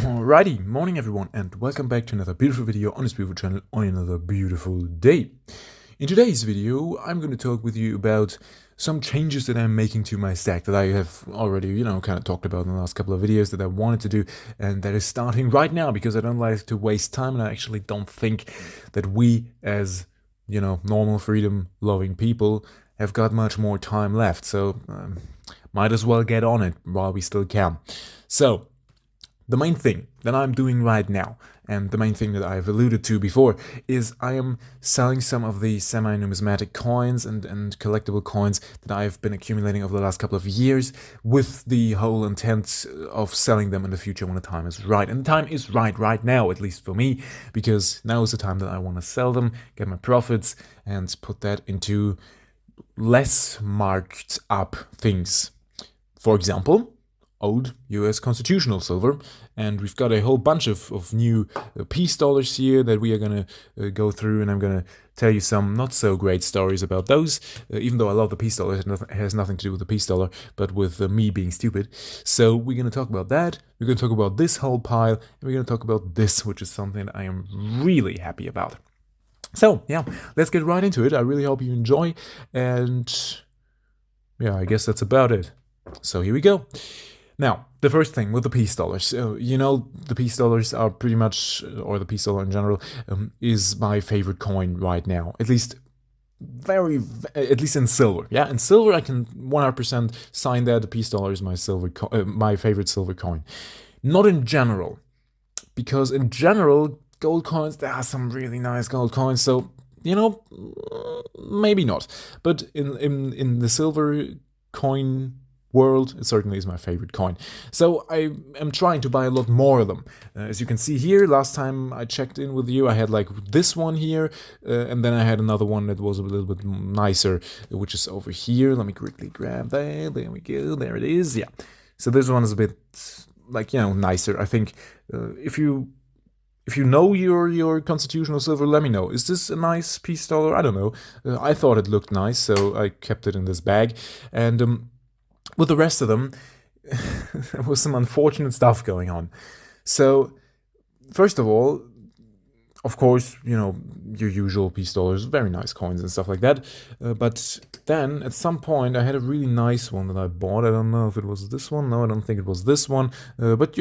Alrighty, morning everyone, and welcome back to another beautiful video on this beautiful channel on another beautiful day. In today's video, I'm going to talk with you about some changes that I'm making to my stack that I have already, kind of talked about in the last couple of videos that I wanted to do, and that is starting right now because I don't like to waste time, and I actually don't think that we as, normal freedom-loving people have got much more time left, so might as well get on it while we still can. So, the main thing that I'm doing right now, and the main thing that I've alluded to before, is I am selling some of the semi-numismatic coins and collectible coins that I've been accumulating over the last couple of years with the whole intent of selling them in the future when the time is right. And the time is right now, at least for me, because now is the time that I want to sell them, get my profits, and put that into less marked up things. For example, old US constitutional silver, and we've got a whole bunch of new peace dollars here that we are going to go through, and I'm going to tell you some not so great stories about those, even though I love the peace dollar. It has nothing to do with the peace dollar, but with me being stupid. So we're going to talk about that, we're going to talk about this whole pile, and we're going to talk about this, which is something I am really happy about. So yeah, let's get right into it. I really hope you enjoy, and yeah, I guess that's about it. So here we go. Now, the first thing with the peace dollars, the peace dollars are pretty much, or the peace dollar in general, is my favorite coin right now. At least in silver. Yeah, in silver I can 100% sign that the peace dollar is my favorite silver coin. Not in general, because in general, gold coins, there are some really nice gold coins, so, maybe not. But in the silver coin world, it certainly is my favorite coin. So I am trying to buy a lot more of them. As you can see here, last time I checked in with you, I had like this one here, and then I had another one that was a little bit nicer, which is over here. Let me quickly grab that. There we go. There it is. Yeah. So this one is a bit like, nicer. I think if you know your constitutional silver, let me know. Is this a nice peace dollar? I don't know. I thought it looked nice, so I kept it in this bag. And with the rest of them, there was some unfortunate stuff going on. So, first of all, of course, your usual peace dollars, very nice coins and stuff like that. But then, at some point, I had a really nice one that I bought. I don't know if it was this one. No, I don't think it was this one. But,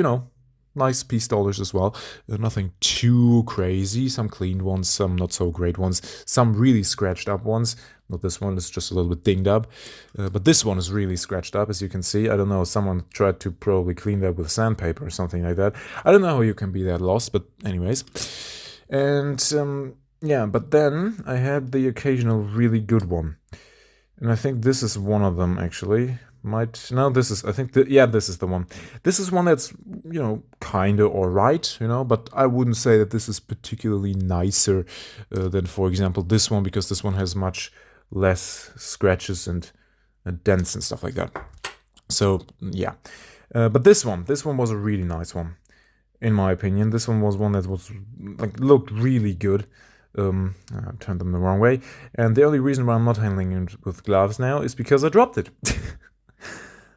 nice peace dollars as well. Nothing too crazy. Some cleaned ones, some not so great ones, some really scratched up ones. Not this one, it's just a little bit dinged up. But this one is really scratched up, as you can see. I don't know, someone tried to probably clean that with sandpaper or something like that. I don't know how you can be that lost, but anyways. And yeah, but then I had the occasional really good one. And I think this is one of them, actually. This is the one. This is one that's, kinda alright, but I wouldn't say that this is particularly nicer than, for example, this one, because this one has much less scratches and dents and stuff like that. So, yeah. But this one was a really nice one, in my opinion. This one was one that was, looked really good. I turned them the wrong way. And the only reason why I'm not handling it with gloves now is because I dropped it.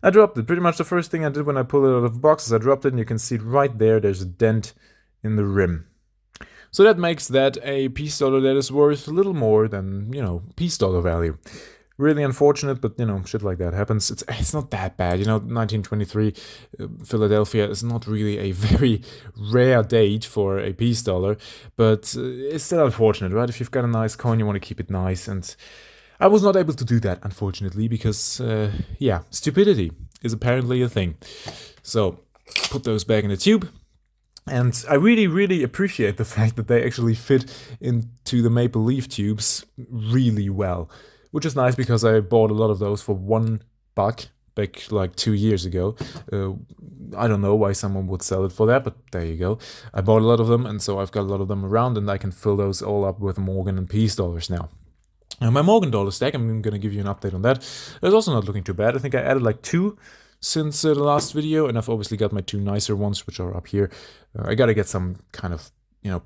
I dropped it. Pretty much the first thing I did when I pulled it out of the box is I dropped it, and you can see right there, there's a dent in the rim. So that makes that a peace dollar that is worth a little more than, peace dollar value. Really unfortunate, but, shit like that happens. It's not that bad. 1923 Philadelphia is not really a very rare date for a peace dollar, but it's still unfortunate, right? If you've got a nice coin, you want to keep it nice, and I was not able to do that, unfortunately, because, stupidity is apparently a thing. So, put those back in the tube. And I really, really appreciate the fact that they actually fit into the maple leaf tubes really well. Which is nice, because I bought a lot of those for $1 back like 2 years ago. I don't know why someone would sell it for that, but there you go. I bought a lot of them, and so I've got a lot of them around, and I can fill those all up with Morgan and peace dollars now. My Morgan dollar stack, I'm going to give you an update on that. It's also not looking too bad. I think I added like 2 since the last video, and I've obviously got my 2 nicer ones, which are up here. I got to get some kind of,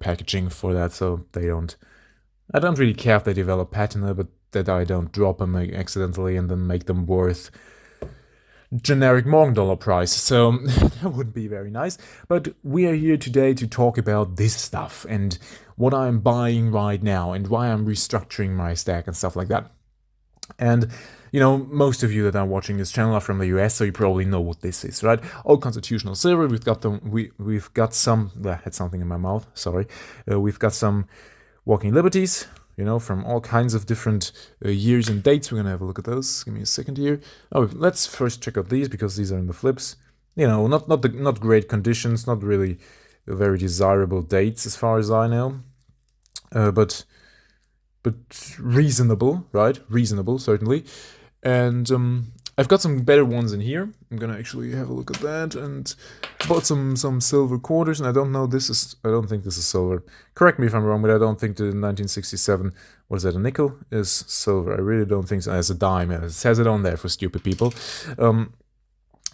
packaging for that, so I don't really care if they develop patina, but that I don't drop them accidentally and then make them worth generic morgen dollar price. So that would be very nice. But we are here today to talk about this stuff and what I'm buying right now and why I'm restructuring my stack and stuff like that. And most of you that are watching this channel are from the US, so you probably know what this is, right? Old constitutional silver. We've got some. I had something in my mouth. Sorry. We've got some walking liberties, from all kinds of different years and dates. We're gonna have a look at those. Give me a second here. Oh, let's first check out these because these are in the flips. Not great conditions, not really very desirable dates as far as I know, but reasonable, right? Reasonable, certainly. And I've got some better ones in here. I'm gonna actually have a look at that, and bought some silver quarters. And I don't think this is silver. Correct me if I'm wrong, but I don't think the 1967, what is that, a nickel, is silver. I really don't think so. As a dime, it says it on there for stupid people.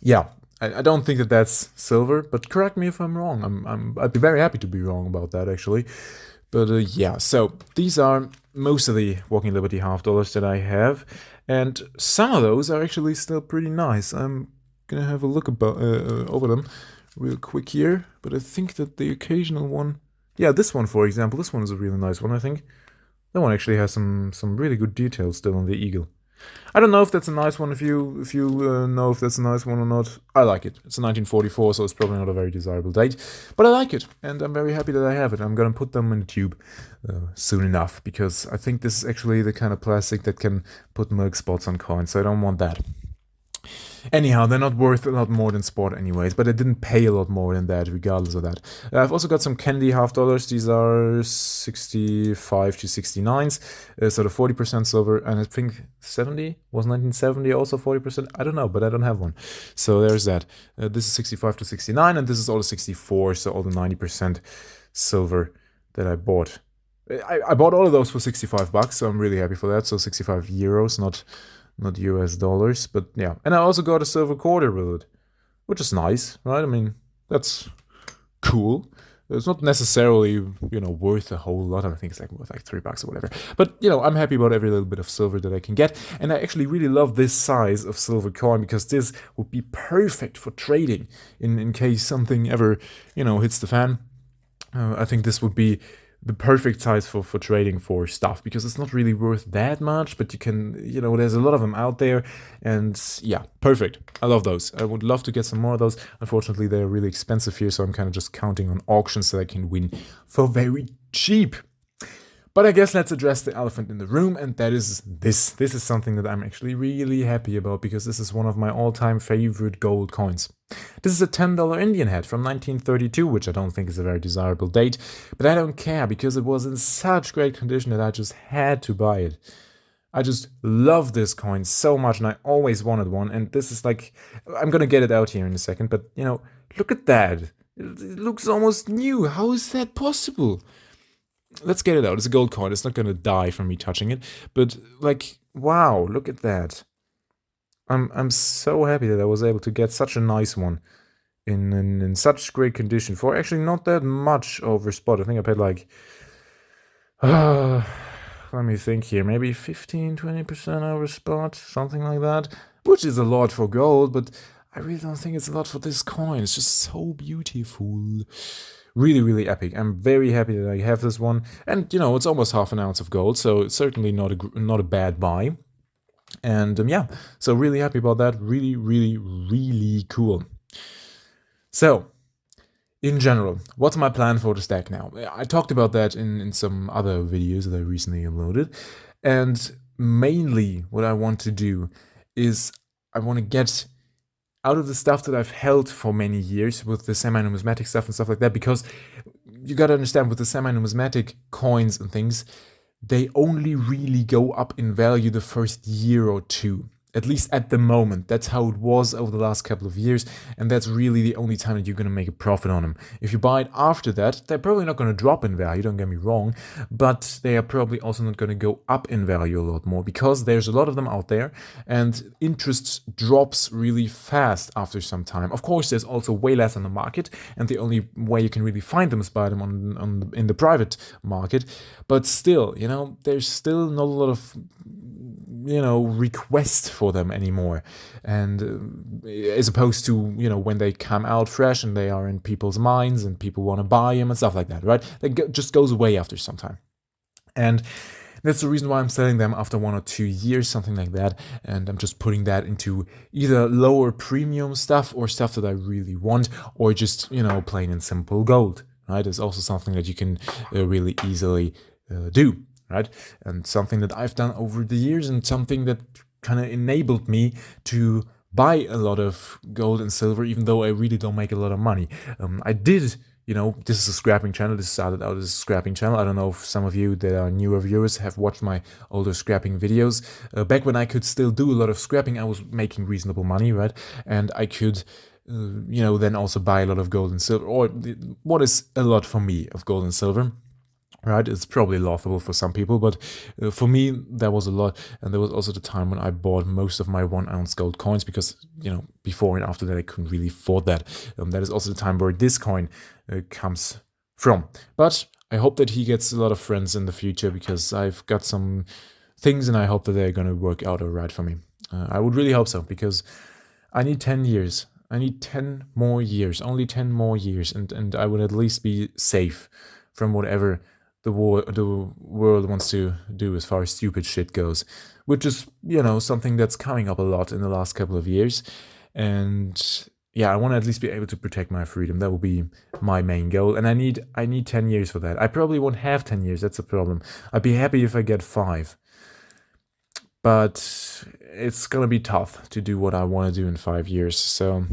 Yeah, I don't think that that's silver, but correct me if I'm wrong. I'd be very happy to be wrong about that, actually. But yeah, so these are most of the Walking Liberty half dollars that I have, and some of those are actually still pretty nice. I'm gonna have a look over them real quick here, but I think that the occasional one, yeah, this one, for example, this one is a really nice one. I think that one actually has some really good details still on the eagle. I don't know if that's a nice one. If you know if that's a nice one or not, I like it. It's a 1944, so it's probably not a very desirable date, but I like it, and I'm very happy that I have it. I'm gonna put them in the tube soon enough, because I think this is actually the kind of plastic that can put milk spots on coins, so I don't want that. Anyhow, they're not worth a lot more than sport anyways, but I didn't pay a lot more than that regardless of that. I've also got some candy half dollars. These are 65 to 69s, so the 40% silver, and I think 70 was 1970 also 40%. I don't know, but I don't have one. So there's that. This is 65 to 69, and this is all the 64, so all the 90% silver that I bought. I bought all of those for $65, so I'm really happy for that. So 65 euros, not US dollars, but yeah. And I also got a silver quarter with it, which is nice, right? I mean, that's cool. It's not necessarily, worth a whole lot. I think it's worth like $3 or whatever. But, I'm happy about every little bit of silver that I can get. And I actually really love this size of silver coin, because this would be perfect for trading in case something ever, hits the fan. I think this would be the perfect size for trading for stuff, because it's not really worth that much, but you can, there's a lot of them out there, and yeah, perfect. I love those. I would love to get some more of those. Unfortunately, they're really expensive here, so I'm kind of just counting on auctions that I can win for very cheap. But I guess let's address the elephant in the room, and that is this. This is something that I'm actually really happy about, because this is one of my all-time favorite gold coins. This is a $10 Indian head from 1932, which I don't think is a very desirable date, but I don't care, because it was in such great condition that I just had to buy it. I just love this coin so much, and I always wanted one, and this is I'm gonna get it out here in a second, but look at that. It looks almost new. How is that possible? Let's get it out. It's a gold coin. It's not going to die from me touching it. But, wow, look at that. I'm so happy that I was able to get such a nice one in such great condition for actually not that much over spot. I think I paid let me think here, maybe 15-20% over spot, something like that, which is a lot for gold, but I really don't think it's a lot for this coin. It's just so beautiful. Really, really epic. I'm very happy that I have this one. And, it's almost half an ounce of gold, so it's certainly not a bad buy. And, yeah, so really happy about that. Really, really, really cool. So, in general, what's my plan for the stack now? I talked about that in some other videos that I recently uploaded. And mainly what I want to do is I want to get out of the stuff that I've held for many years with the semi-numismatic stuff and stuff like that, because you gotta understand, with the semi-numismatic coins and things, they only really go up in value the first year or two. At least at the moment. That's how it was over the last couple of years, and that's really the only time that you're going to make a profit on them. If you buy it after that, they're probably not going to drop in value, don't get me wrong, but they are probably also not going to go up in value a lot more, because there's a lot of them out there, and interest drops really fast after some time. Of course, there's also way less on the market, and the only way you can really find them is buy them in the private market, but still, there's still not a lot of request for them anymore. And as opposed to, when they come out fresh and they are in people's minds and people want to buy them and stuff like that, right? That just goes away after some time. And that's the reason why I'm selling them after 1 or 2 years, something like that. And I'm just putting that into either lower premium stuff or stuff that I really want, or just, plain and simple gold, right? It's also something that you can really easily do, right? And something that I've done over the years, and something that kind of enabled me to buy a lot of gold and silver, even though I really don't make a lot of money. I did. This is a scrapping channel. This started out as a scrapping channel. I don't know if some of you that are newer viewers have watched my older scrapping videos. Back when I could still do a lot of scrapping, I was making reasonable money, right? And I could, then also buy a lot of gold and silver, or what is a lot for me of gold and silver. Right, it's probably laughable for some people, but for me, that was a lot. And there was also the time when I bought most of my 1 ounce gold coins because, before and after that, I couldn't really afford that. That is also the time where this coin comes from. But I hope that he gets a lot of friends in the future, because I've got some things and I hope that they're going to work out all right for me. I would really hope so, because I need 10 years. I need 10 more years, only 10 more years, and I would at least be safe from whatever the world wants to do as far as stupid shit goes, which is, something that's coming up a lot in the last couple of years. And yeah, I want to at least be able to protect my freedom. That will be my main goal. And I need 10 years for that. I probably won't have 10 years. That's a problem. I'd be happy if I get 5. But it's going to be tough to do what I want to do in 5 years. So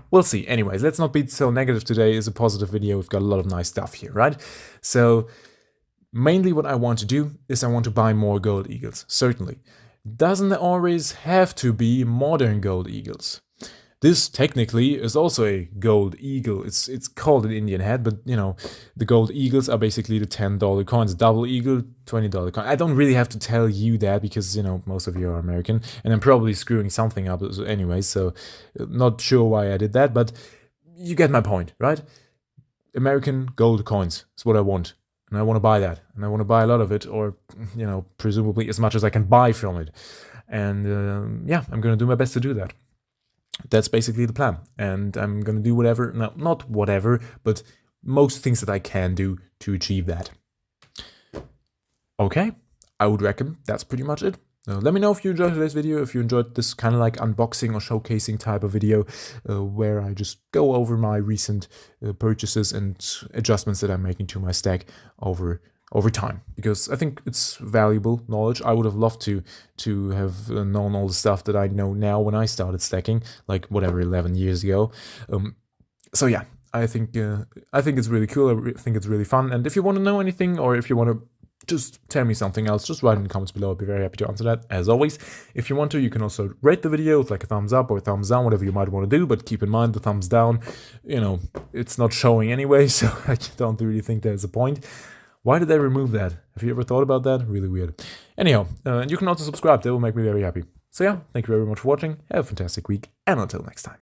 we'll see. Anyways, let's not be so negative today. It's a positive video. We've got a lot of nice stuff here, right? So mainly what I want to do is I want to buy more gold eagles, certainly. Doesn't always have to be modern gold eagles. This technically is also a gold eagle. It's called an Indian head, but the gold eagles are basically the $10 coins. Double eagle, $20 coin. I don't really have to tell you that, because most of you are American, and I'm probably screwing something up anyway. So not sure why I did that, but you get my point, right? American gold coins is what I want, and I want to buy that, and I want to buy a lot of it, or presumably as much as I can buy from it. And yeah, I'm gonna do my best to do that. That's basically the plan, and I'm gonna do whatever, no, not whatever, but most things that I can do to achieve that. Okay, I would reckon that's pretty much it. Let me know if you enjoyed today's video, if you enjoyed this kind of like unboxing or showcasing type of video, where I just go over my recent purchases and adjustments that I'm making to my stack over time, because I think it's valuable knowledge. I would have loved to have known all the stuff that I know now when I started stacking, like 11 years ago. So yeah, I think it's really cool. I think it's really fun. And if you want to know anything, or if you want to just tell me something else, just write in the comments below. I'd be very happy to answer that, as always. If you want to, you can also rate the video with like a thumbs up or a thumbs down, whatever you might want to do. But keep in mind, the thumbs down, it's not showing anyway, so I don't really think there's a point. Why did they remove that? Have you ever thought about that? Really weird. Anyhow, and you can also subscribe. That will make me very happy. So yeah, thank you very much for watching. Have a fantastic week, and until next time.